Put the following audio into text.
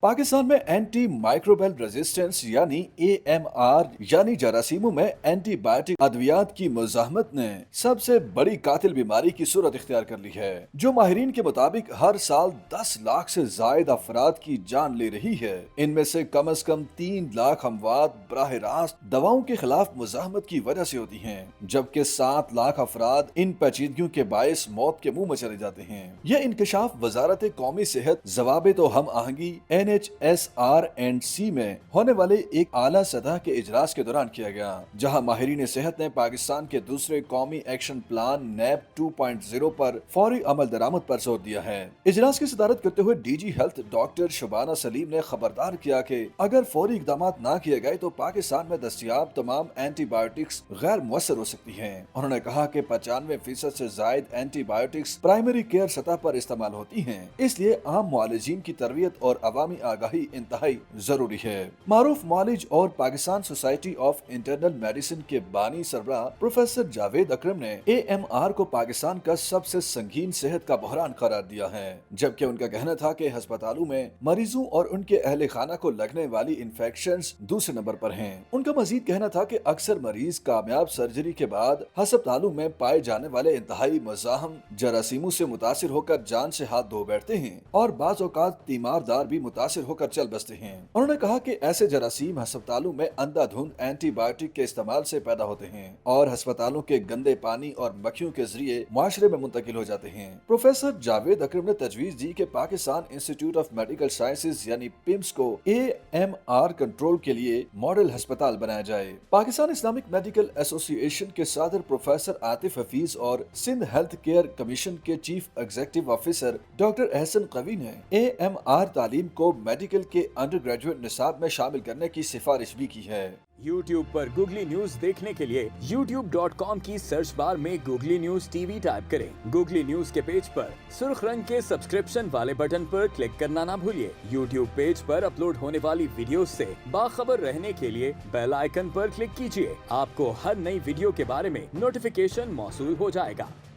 पाकिस्तान में anti microbial resistance यानी AMR यानी जरासीमों में एंटीबायोटिक अद्वियात की मुजाहमत ने सबसे बड़ी कातिल बीमारी की सूरत इख्तियार कर ली है, जो माहिरीन के मुताबिक हर साल 10 लाख से जायद अफराद की जान ले रही है। इनमें से कम 3 लाख अमवात बराह रास्त दवाओं के खिलाफ मुजाहमत की वजह से होती हैं, जबकि 7 लाख अफराद इन पेचीदगियों के बायस मौत के मुंह में चले जाते हैं। यह इंकशाफ वजारत कौमी सेहत जवाबित और हम आहंगी NHSR&C में होने वाले एक आला सतह के इजलास के दौरान किया गया, जहां माहिरीन सेहत ने पाकिस्तान के दूसरे कौमी एक्शन प्लान NAP 2.0 पर फौरी अमल दरामद पर जोर दिया है। इजलास की सदारत करते हुए DG health doctor Shabana Salim ने खबरदार किया कि अगर फौरी इकदाम न किए गए तो पाकिस्तान में दस्तयाब तमाम एंटीबायोटिक्स गैर मुअस्सर हो सकती हैं। उन्होंने कहा कि 95% से जायद एंटीबायोटिक्स प्राइमरी केयर सतह पर इस्तेमाल होती हैं, इसलिए आम मुआलिजीन की तरबियत और अवामी आगाही इंतहाई जरूरी है। मारूफ मुआलिज और Pakistan society of internal medicine के बानी सरबराह प्रोफेसर जावेद अकरम ने AMR को पाकिस्तान का सबसे संगीन सेहत का बहरान करार दिया है, जबकि उनका कहना था कि अस्पतालों में मरीजों और उनके अहले खाना को लगने वाली इन्फेक्शंस दूसरे नंबर पर हैं। उनका मजीद कहना था कि अक्सर मरीज कामयाब सर्जरी के बाद अस्पतालों में पाए जाने वाले इंतहाई मज़ाहम जरासीमों से मुतासिर होकर जान से हाथ धो बैठते हैं और बाज़ औक़ात तीमारदार भी मुतासिर होकर चल बसते हैं। उन्होंने कहा कि ऐसे जरासीम अस्पतालों में अंधाधुंध एंटीबायोटिक के इस्तेमाल से पैदा होते हैं और अस्पतालों के गंदे पानी और मक्खियों के जरिए माशरे में मुंतकिल हो जाते हैं। प्रोफेसर जावेद अकरम ने तजवीज दी कि Pakistan institute of medical sciences यानी PIMS को AMR कंट्रोल के लिए मॉडल अस्पताल बनाया जाए। पाकिस्तान इस्लामिक मेडिकल एसोसिएशन के सदर प्रोफेसर आतिफ हफीज और सिंध हेल्थ केयर कमीशन के chief executive officer doctor Ahsan Qavi ने AMR तालीम को मेडिकल के अंडर ग्रेजुएट निसाब में शामिल करने की सिफारिश भी की है। YouTube पर गूगली न्यूज देखने के लिए youtube.com की सर्च बार में गूगली न्यूज TV टाइप करें। गूगली न्यूज के पेज पर सुर्ख रंग के सब्सक्रिप्शन वाले बटन पर क्लिक करना ना भूलिए। YouTube पेज पर अपलोड होने वाली वीडियोस से बाखबर रहने के लिए बेल आइकन पर क्लिक कीजिए। आपको हर नई वीडियो के बारे में नोटिफिकेशन मौसूल हो जाएगा।